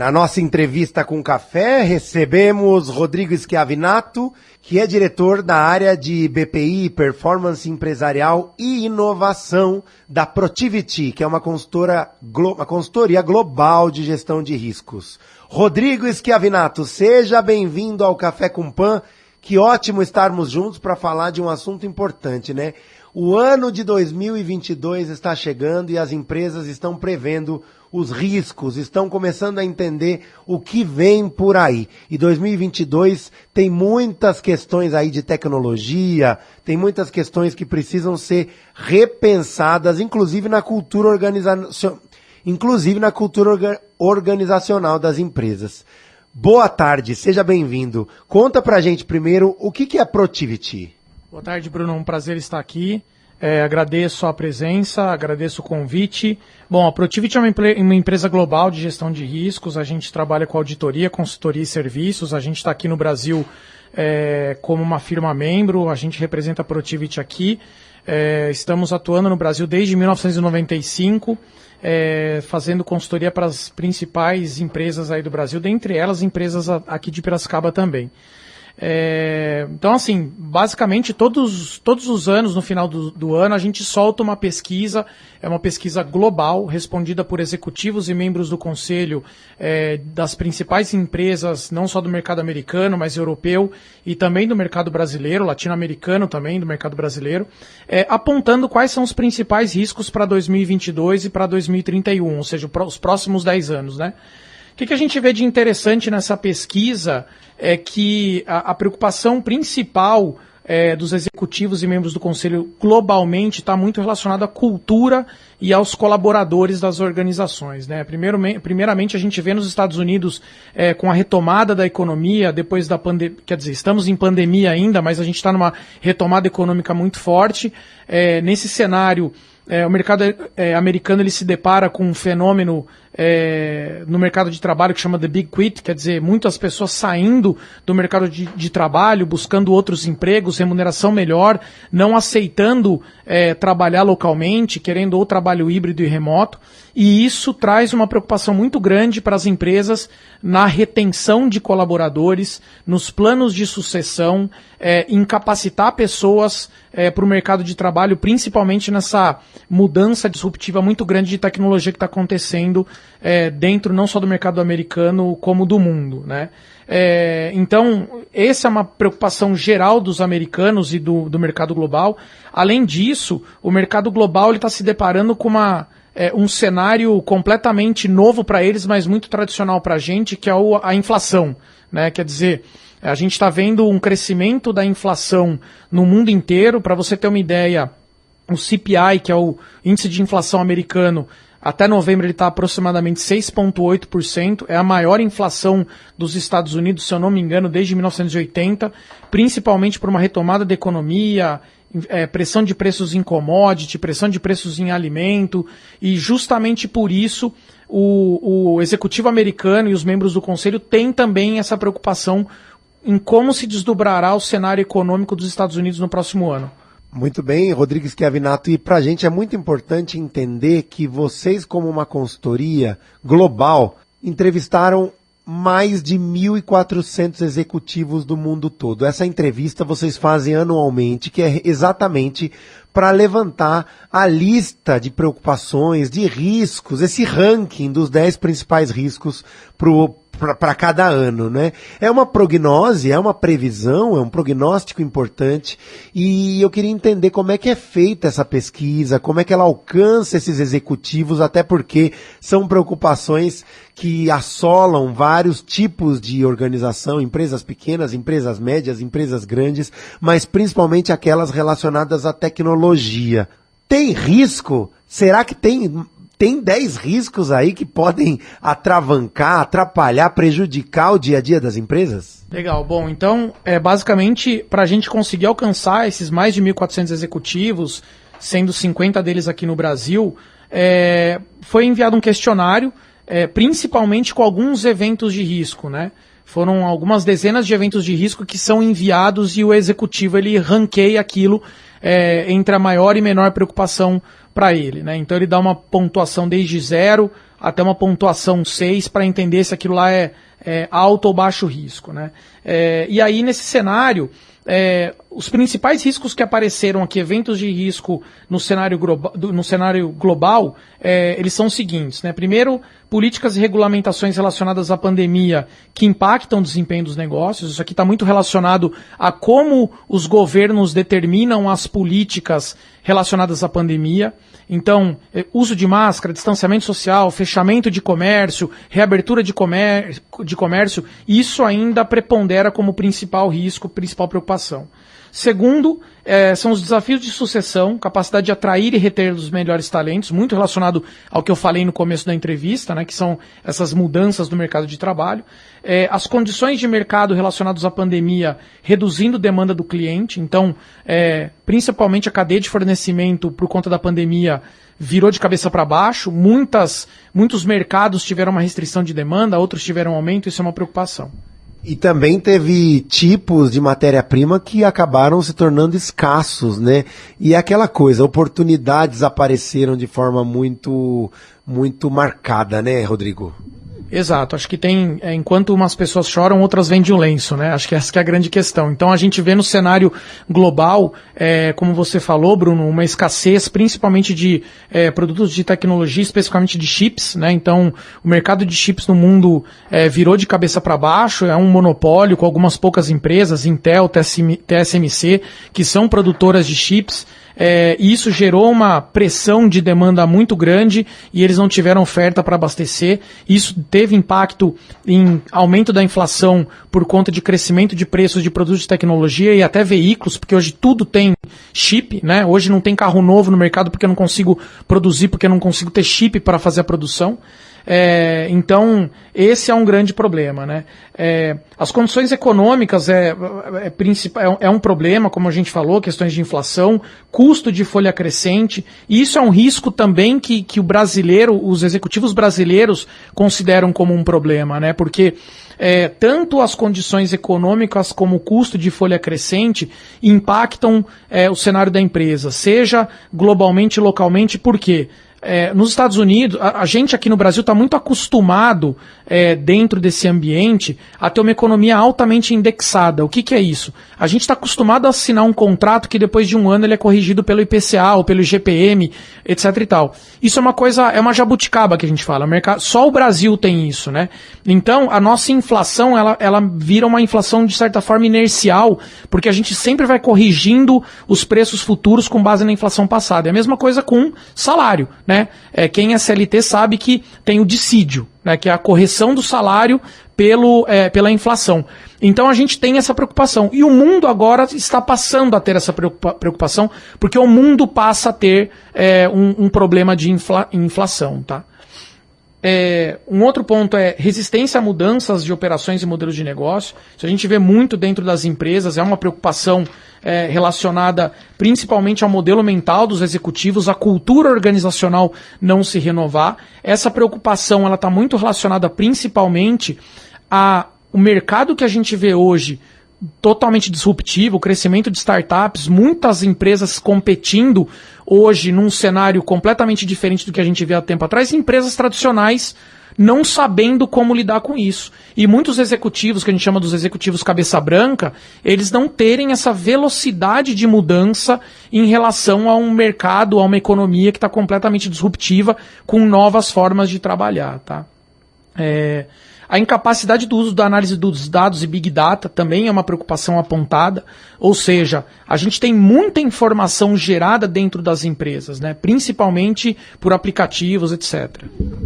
na nossa entrevista com café, recebemos Rodrigo Schiavinato, que é diretor da área de BPI, Performance Empresarial e Inovação da Protiviti, que é uma consultoria global de gestão de riscos. Rodrigo Schiavinato, seja bem-vindo ao Café com Pan. Que ótimo estarmos juntos para falar de um assunto importante, né? O ano de 2022 está chegando e as empresas estão prevendo os riscos, estão começando a entender o que vem por aí. E 2022 tem muitas questões aí de tecnologia, tem muitas questões que precisam ser repensadas, inclusive na cultura organizacional das empresas. Boa tarde, seja bem-vindo. Conta pra gente primeiro o que é a Protiviti. Boa tarde, Bruno. Um prazer estar aqui. Agradeço a presença, agradeço o convite. Bom, a Protiviti é uma empresa global de gestão de riscos. A gente trabalha com auditoria, consultoria e serviços. A gente está aqui no Brasil como uma firma membro. A gente representa a Protiviti aqui. Estamos atuando no Brasil desde 1995. Fazendo consultoria para as principais empresas aí do Brasil, dentre elas empresas aqui de Piracicaba também. Então, assim, basicamente todos os anos, no final do ano, a gente solta uma pesquisa, é uma pesquisa global, respondida por executivos e membros do conselho das principais empresas, não só do mercado americano, mas europeu, e também do mercado brasileiro, latino-americano também, do mercado brasileiro, apontando quais são os principais riscos para 2022 e para 2031, ou seja, os próximos 10 anos, né? O que a gente vê de interessante nessa pesquisa é que a preocupação principal dos executivos e membros do conselho globalmente está muito relacionada à cultura e aos colaboradores das organizações, né? Primeiramente, a gente vê nos Estados Unidos com a retomada da economia, depois da pandemia, quer dizer, estamos em pandemia ainda, mas a gente está numa retomada econômica muito forte. Nesse cenário, o mercado americano ele se depara com um fenômeno no mercado de trabalho que chama The Big Quit, quer dizer, muitas pessoas saindo do mercado de trabalho, buscando outros empregos, remuneração melhor, não aceitando trabalhar localmente, querendo ou trabalho híbrido e remoto, e isso traz uma preocupação muito grande para as empresas na retenção de colaboradores, nos planos de sucessão, em capacitar pessoas para o mercado de trabalho, principalmente nessa mudança disruptiva muito grande de tecnologia que está acontecendo dentro não só do mercado americano, como do mundo, né? Então, essa é uma preocupação geral dos americanos e do mercado global. Além disso, o mercado global está se deparando com um cenário completamente novo para eles, mas muito tradicional para a gente, que é a inflação, né? Quer dizer, a gente está vendo um crescimento da inflação no mundo inteiro. Para você ter uma ideia, o CPI, que é o índice de inflação americano, até novembro ele está aproximadamente 6,8%, é a maior inflação dos Estados Unidos, se eu não me engano, desde 1980, principalmente por uma retomada da economia, pressão de preços em commodity, pressão de preços em alimento, e justamente por isso o executivo americano e os membros do conselho têm também essa preocupação em como se desdobrará o cenário econômico dos Estados Unidos no próximo ano. Muito bem, Rodrigo Schiavinato, e para a gente é muito importante entender que vocês, como uma consultoria global, entrevistaram mais de 1.400 executivos do mundo todo. Essa entrevista vocês fazem anualmente, que é exatamente para levantar a lista de preocupações, de riscos, esse ranking dos 10 principais riscos para cada ano, né? É uma prognose, é uma previsão, é um prognóstico importante, e eu queria entender como é que é feita essa pesquisa, como é que ela alcança esses executivos, até porque são preocupações que assolam vários tipos de organização, empresas pequenas, empresas médias, empresas grandes, mas principalmente aquelas relacionadas à tecnologia. Tem risco? Será que tem 10 riscos aí que podem atravancar, atrapalhar, prejudicar o dia a dia das empresas? Legal, bom, então, basicamente, para a gente conseguir alcançar esses mais de 1.400 executivos, sendo 50 deles aqui no Brasil, foi enviado um questionário, principalmente com alguns eventos de risco, né? Foram algumas dezenas de eventos de risco que são enviados e o executivo ele ranqueia aquilo entre a maior e menor preocupação para ele, né? Então ele dá uma pontuação desde 0 até uma pontuação 6 para entender se aquilo lá é alto ou baixo risco, né? E aí nesse cenário, os principais riscos que apareceram aqui, eventos de risco no cenário global, eles são os seguintes, né? Primeiro, políticas e regulamentações relacionadas à pandemia que impactam o desempenho dos negócios. Isso aqui está muito relacionado a como os governos determinam as políticas relacionadas à pandemia. Então, uso de máscara, distanciamento social, fechamento de comércio, reabertura de comércio, isso ainda prepondera como principal risco, principal preocupação. Segundo, são os desafios de sucessão, capacidade de atrair e reter os melhores talentos, muito relacionado ao que eu falei no começo da entrevista, né, que são essas mudanças do mercado de trabalho. As condições de mercado relacionadas à pandemia, reduzindo a demanda do cliente. Então, principalmente a cadeia de fornecimento por conta da pandemia virou de cabeça para baixo. Muitos mercados tiveram uma restrição de demanda, outros tiveram aumento, isso é uma preocupação. E também teve tipos de matéria-prima que acabaram se tornando escassos, né? E é aquela coisa, oportunidades apareceram de forma muito marcada, né, Rodrigo? Exato, acho que tem, enquanto umas pessoas choram, outras vendem o lenço, né? Acho que essa que é a grande questão. Então a gente vê no cenário global, como você falou, Bruno, uma escassez principalmente de produtos de tecnologia, especificamente de chips, né? Então o mercado de chips no mundo virou de cabeça para baixo, é um monopólio com algumas poucas empresas, Intel, TSMC, que são produtoras de chips. E isso gerou uma pressão de demanda muito grande e eles não tiveram oferta para abastecer. Isso teve impacto em aumento da inflação por conta de crescimento de preços de produtos de tecnologia e até veículos, porque hoje tudo tem chip, né? Hoje não tem carro novo no mercado porque eu não consigo produzir, porque eu não consigo ter chip para fazer a produção. Então, esse é um grande problema, né? As condições econômicas é um problema, como a gente falou, questões de inflação, custo de folha crescente, e isso é um risco também que os executivos brasileiros consideram como um problema, né? Porque tanto as condições econômicas como o custo de folha crescente impactam o cenário da empresa, seja globalmente, localmente. Por quê? Nos Estados Unidos, a gente aqui no Brasil está muito acostumado, dentro desse ambiente, a ter uma economia altamente indexada. O que é isso? A gente está acostumado a assinar um contrato que depois de um ano ele é corrigido pelo IPCA ou pelo IGPM, etc e tal. Isso é uma jabuticaba que a gente fala. Só o Brasil tem isso, né? Então, a nossa inflação, ela vira uma inflação de certa forma inercial, porque a gente sempre vai corrigindo os preços futuros com base na inflação passada. É a mesma coisa com salário, né? Quem é CLT sabe que tem o dissídio, né, que é a correção do salário pela inflação. Então a gente tem essa preocupação. E o mundo agora está passando a ter essa preocupação, porque o mundo passa a ter um problema de inflação. Tá? Um outro ponto é resistência a mudanças de operações e modelos de negócio. Isso a gente vê muito dentro das empresas, é uma preocupação relacionada principalmente ao modelo mental dos executivos, a cultura organizacional não se renovar. Essa preocupação ela está muito relacionada principalmente ao mercado que a gente vê hoje totalmente disruptivo, o crescimento de startups, muitas empresas competindo hoje num cenário completamente diferente do que a gente via há tempo atrás, empresas tradicionais não sabendo como lidar com isso. E muitos executivos, que a gente chama dos executivos cabeça branca, eles não terem essa velocidade de mudança em relação a um mercado, a uma economia que está completamente disruptiva, com novas formas de trabalhar. Tá? A incapacidade do uso da análise dos dados e Big Data também é uma preocupação apontada, ou seja, a gente tem muita informação gerada dentro das empresas, né? Principalmente por aplicativos, etc.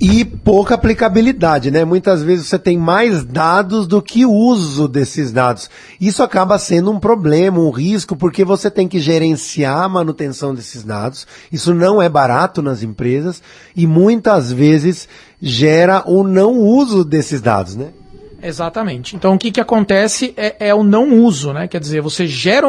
E pouca aplicabilidade, né? Muitas vezes você tem mais dados do que uso desses dados. Isso acaba sendo um problema, um risco, porque você tem que gerenciar a manutenção desses dados. Isso não é barato nas empresas e muitas vezes gera o não uso desses dados, né? Exatamente. Então o que acontece é o não uso, né? Quer dizer, você gera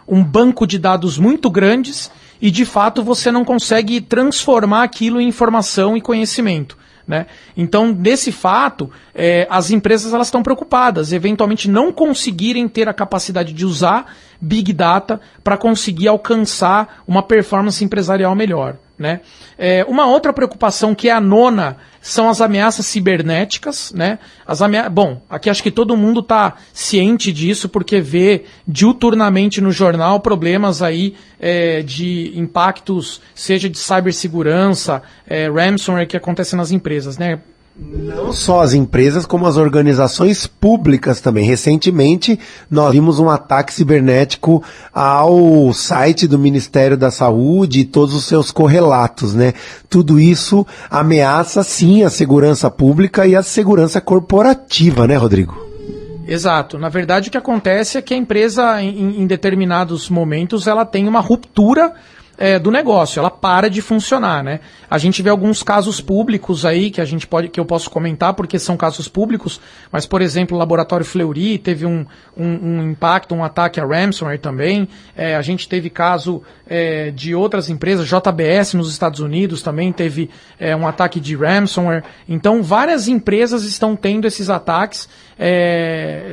um banco de dados muito grandes e de fato você não consegue transformar aquilo em informação e conhecimento, né? Então, desse fato, as empresas elas estão preocupadas, eventualmente não conseguirem ter a capacidade de usar Big Data para conseguir alcançar uma performance empresarial melhor, né? Uma outra preocupação, que é a nona, são as ameaças cibernéticas, né? Bom, aqui acho que todo mundo está ciente disso, porque vê diuturnamente no jornal problemas aí de impactos, seja de cibersegurança, ransomware que acontecem nas empresas, né? Não só as empresas, como as organizações públicas também. Recentemente, nós vimos um ataque cibernético ao site do Ministério da Saúde e todos os seus correlatos, né? Tudo isso ameaça, sim, a segurança pública e a segurança corporativa, né, Rodrigo? Exato. Na verdade, o que acontece é que a empresa, em determinados momentos, ela tem uma ruptura do negócio, ela para de funcionar, né? A gente vê alguns casos públicos aí que eu posso comentar porque são casos públicos, mas, por exemplo, o Laboratório Fleury teve um impacto, um ataque a ransomware também. A gente teve caso de outras empresas, JBS nos Estados Unidos também teve um ataque de ransomware. Então, várias empresas estão tendo esses ataques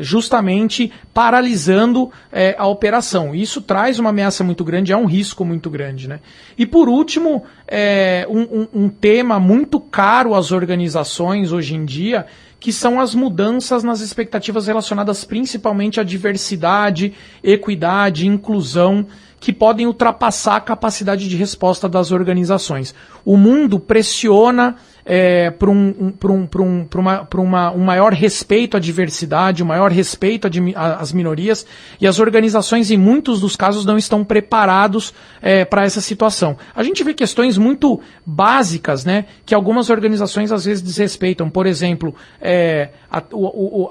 justamente paralisando a operação. Isso traz uma ameaça muito grande, é um risco muito grande, né? E por último, um tema muito caro às organizações hoje em dia, que são as mudanças nas expectativas relacionadas principalmente à diversidade, equidade, inclusão, que podem ultrapassar a capacidade de resposta das organizações. O mundo pressiona para um maior respeito à diversidade, um maior respeito às minorias, e as organizações, em muitos dos casos, não estão preparados para essa situação. A gente vê questões muito básicas, né, que algumas organizações às vezes desrespeitam. Por exemplo,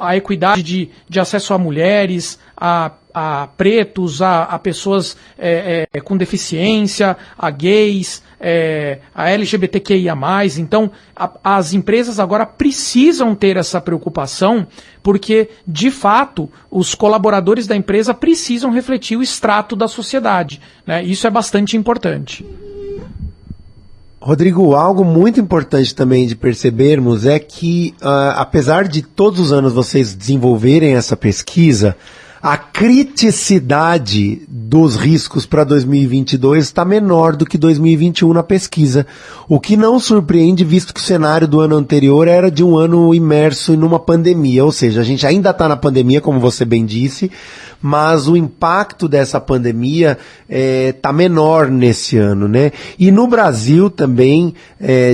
a equidade de acesso a mulheres, a pretos, a pessoas com deficiência, a gays, a LGBTQIA+. Então, as empresas agora precisam ter essa preocupação, porque, de fato, os colaboradores da empresa precisam refletir o extrato da sociedade, né? Isso é bastante importante. Rodrigo, algo muito importante também de percebermos é que, apesar de todos os anos vocês desenvolverem essa pesquisa, a criticidade dos riscos para 2022 está menor do que 2021 na pesquisa, o que não surpreende, visto que o cenário do ano anterior era de um ano imerso numa pandemia, ou seja, a gente ainda está na pandemia, como você bem disse, mas o impacto dessa pandemia está menor nesse ano, né? E no Brasil também,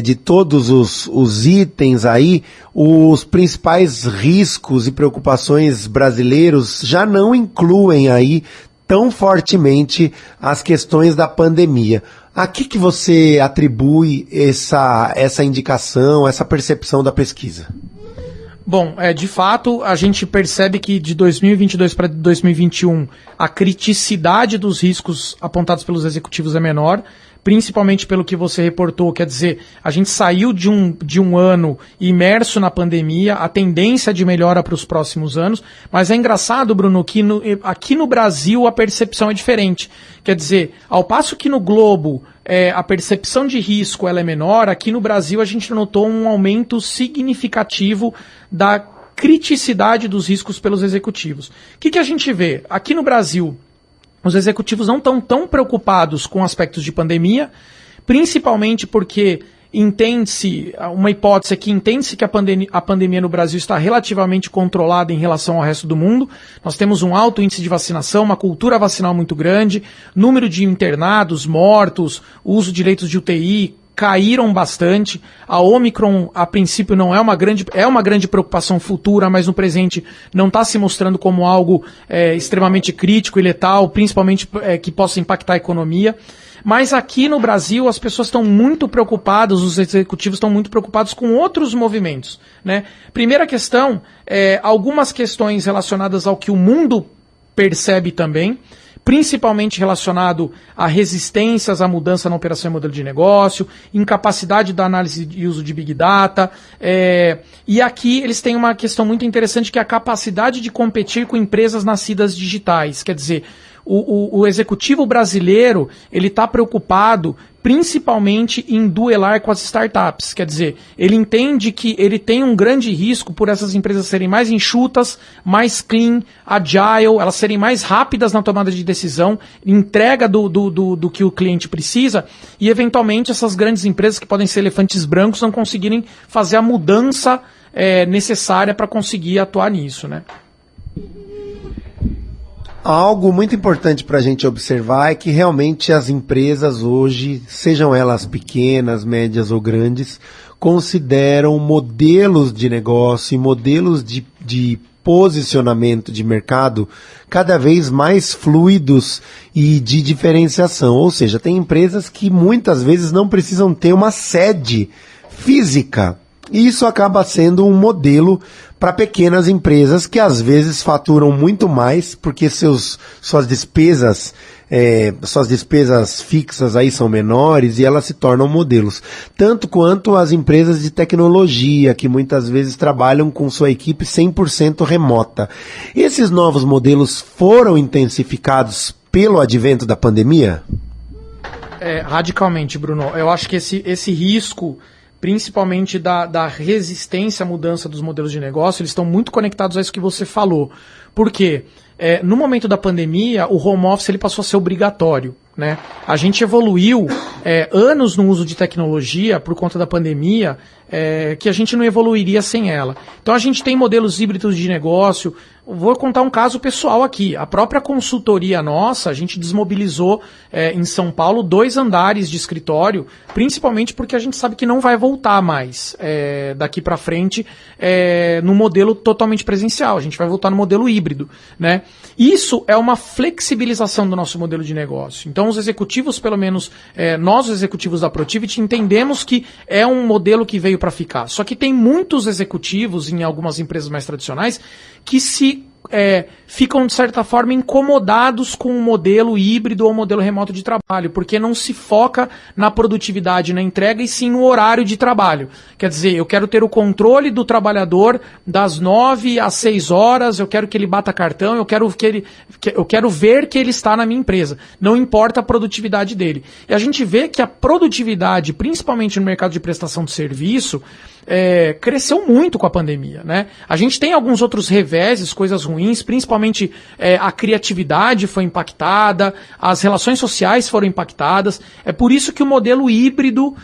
de todos os itens aí, os principais riscos e preocupações brasileiros já não incluem aí tão fortemente as questões da pandemia. A que você atribui essa indicação, essa percepção da pesquisa? Bom, de fato, a gente percebe que de 2022 para 2021 a criticidade dos riscos apontados pelos executivos é menor, principalmente pelo que você reportou, quer dizer, a gente saiu de um ano imerso na pandemia, a tendência de melhora para os próximos anos, mas é engraçado, Bruno, que aqui no Brasil a percepção é diferente. Quer dizer, ao passo que no globo a percepção de risco ela é menor, aqui no Brasil a gente notou um aumento significativo da criticidade dos riscos pelos executivos. O que a gente vê? Aqui no Brasil, os executivos não estão tão preocupados com aspectos de pandemia, principalmente porque entende-se, uma hipótese é que entende-se que a pandemia no Brasil está relativamente controlada em relação ao resto do mundo. Nós temos um alto índice de vacinação, uma cultura vacinal muito grande, número de internados, mortos, uso de leitos de UTI caíram bastante. A Omicron, a princípio, não é uma grande preocupação futura, mas no presente não está se mostrando como algo extremamente crítico e letal, principalmente que possa impactar a economia. Mas aqui no Brasil as pessoas estão muito preocupadas, os executivos estão muito preocupados com outros movimentos, né? Primeira questão, algumas questões relacionadas ao que o mundo percebe também, principalmente relacionado a resistências à mudança na operação e modelo de negócio, incapacidade da análise e uso de Big Data, e aqui eles têm uma questão muito interessante, que é a capacidade de competir com empresas nascidas digitais. Quer dizer, o executivo brasileiro ele está preocupado principalmente em duelar com as startups. Quer dizer, ele entende que ele tem um grande risco por essas empresas serem mais enxutas, mais clean, agile, elas serem mais rápidas na tomada de decisão, entrega do que o cliente precisa, e eventualmente essas grandes empresas que podem ser elefantes brancos não conseguirem fazer a mudança necessária para conseguir atuar nisso, né? Algo muito importante para a gente observar é que realmente as empresas hoje, sejam elas pequenas, médias ou grandes, consideram modelos de negócio e modelos de posicionamento de mercado cada vez mais fluidos e de diferenciação. Ou seja, tem empresas que muitas vezes não precisam ter uma sede física. E isso acaba sendo um modelo para pequenas empresas que às vezes faturam muito mais porque suas despesas fixas aí são menores e elas se tornam modelos. Tanto quanto as empresas de tecnologia que muitas vezes trabalham com sua equipe 100% remota. Esses novos modelos foram intensificados pelo advento da pandemia? Radicalmente, Bruno. Eu acho que esse risco, principalmente da resistência à mudança dos modelos de negócio, eles estão muito conectados a isso que você falou. Por quê? No momento da pandemia, o home office ele passou a ser obrigatório, né? A gente evoluiu anos no uso de tecnologia por conta da pandemia, que a gente não evoluiria sem ela. Então a gente tem modelos híbridos de negócio. Vou contar um caso pessoal aqui. A própria consultoria nossa, a gente desmobilizou em São Paulo 2 andares de escritório, principalmente porque a gente sabe que não vai voltar mais daqui para frente no modelo totalmente presencial. A gente vai voltar no modelo híbrido, né? Isso é uma flexibilização do nosso modelo de negócio. Então os executivos, pelo menos nós os executivos da Protiviti, entendemos que é um modelo que veio para ficar. Só que tem muitos executivos em algumas empresas mais tradicionais que ficam, de certa forma, incomodados com o modelo híbrido ou modelo remoto de trabalho, porque não se foca na produtividade, na entrega, e sim no horário de trabalho. Quer dizer, eu quero ter o controle do trabalhador das 9 às 6 horas, eu quero que ele bata cartão, eu quero ver que ele está na minha empresa. Não importa a produtividade dele. E a gente vê que a produtividade, principalmente no mercado de prestação de serviço, cresceu muito com a pandemia, né? A gente tem alguns outros reveses, coisas ruins, principalmente a criatividade foi impactada, as relações sociais foram impactadas. É por isso que o modelo híbrido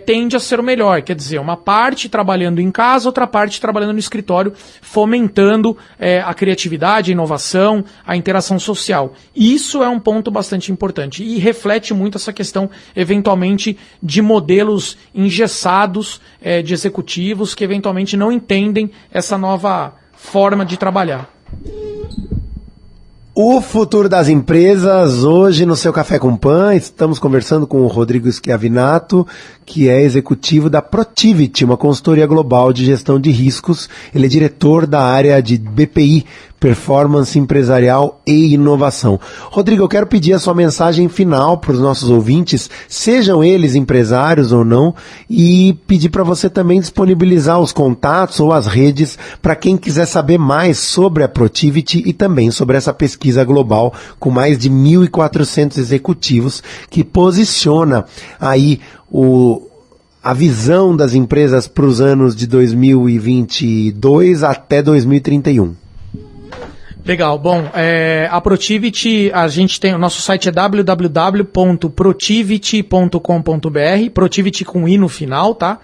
tende a ser o melhor. Quer dizer, uma parte trabalhando em casa, outra parte trabalhando no escritório, fomentando a criatividade, a inovação, a interação social. Isso é um ponto bastante importante e reflete muito essa questão, eventualmente, de modelos engessados de executivos que eventualmente não entendem essa nova forma de trabalhar. O futuro das empresas, hoje no seu Café com Pan, estamos conversando com o Rodrigo Schiavinato, que é executivo da Protiviti, uma consultoria global de gestão de riscos. Ele é diretor da área de BPI, Performance Empresarial e Inovação. Rodrigo, eu quero pedir a sua mensagem final para os nossos ouvintes, sejam eles empresários ou não, e pedir para você também disponibilizar os contatos ou as redes para quem quiser saber mais sobre a Protiviti e também sobre essa pesquisa global com mais de 1.400 executivos que posiciona aí a visão das empresas para os anos de 2022 até 2031. Legal, bom, a Protiviti, a gente tem, o nosso site é www.protiviti.com.br, Protiviti com I no final, tá?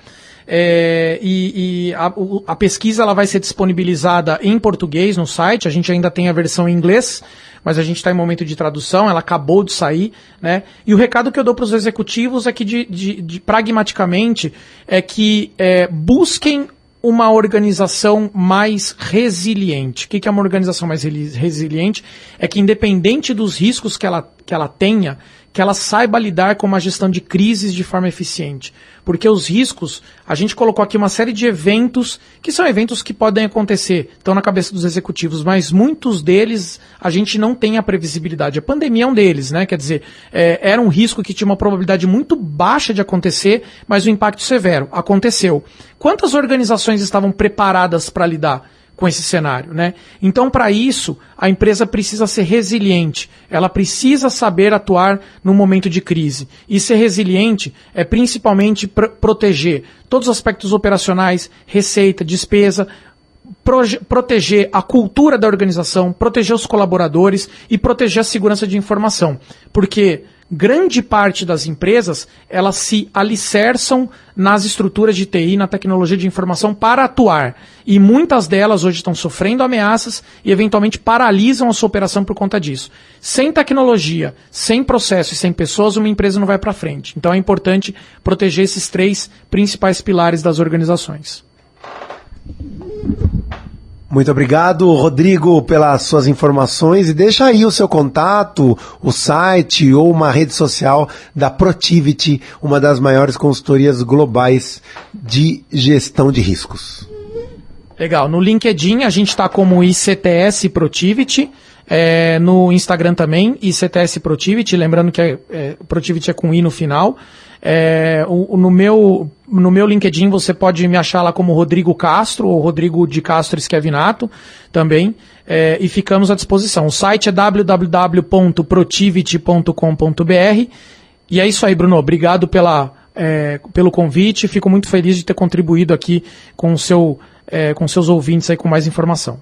A pesquisa ela vai ser disponibilizada em português no site, a gente ainda tem a versão em inglês, mas a gente está em momento de tradução, ela acabou de sair, né? E o recado que eu dou para os executivos é que, pragmaticamente, é que busquem uma organização mais resiliente. O que é uma organização mais resiliente? É que, independente dos riscos que ela tenha, que ela saiba lidar com uma gestão de crises de forma eficiente. Porque os riscos, a gente colocou aqui uma série de eventos, que são eventos que podem acontecer, estão na cabeça dos executivos, mas muitos deles a gente não tem a previsibilidade. A pandemia é um deles, né? Quer dizer, era um risco que tinha uma probabilidade muito baixa de acontecer, mas o impacto severo aconteceu. Quantas organizações estavam preparadas para lidar com esse cenário, né? Então, para isso, a empresa precisa ser resiliente. Ela precisa saber atuar no momento de crise. E ser resiliente é principalmente proteger todos os aspectos operacionais, receita, despesa, proteger a cultura da organização, proteger os colaboradores e proteger a segurança de informação. Porque grande parte das empresas, elas se alicerçam nas estruturas de TI, na tecnologia de informação para atuar. E muitas delas hoje estão sofrendo ameaças e eventualmente paralisam a sua operação por conta disso. Sem tecnologia, sem processo e sem pessoas, uma empresa não vai para frente. Então é importante proteger esses 3 principais pilares das organizações. Muito obrigado, Rodrigo, pelas suas informações, e deixa aí o seu contato, o site ou uma rede social da Protiviti, uma das maiores consultorias globais de gestão de riscos. Legal, no LinkedIn a gente está como ICTS Protiviti, no Instagram também, ICTS Protiviti, lembrando que Protiviti é com I no final. No meu LinkedIn você pode me achar lá como Rodrigo Castro ou Rodrigo de Castro Schiavinato também, e ficamos à disposição. O site é www.protiviti.com.br e é isso aí, Bruno. Obrigado pelo convite. Fico muito feliz de ter contribuído aqui com seus ouvintes aí com mais informação.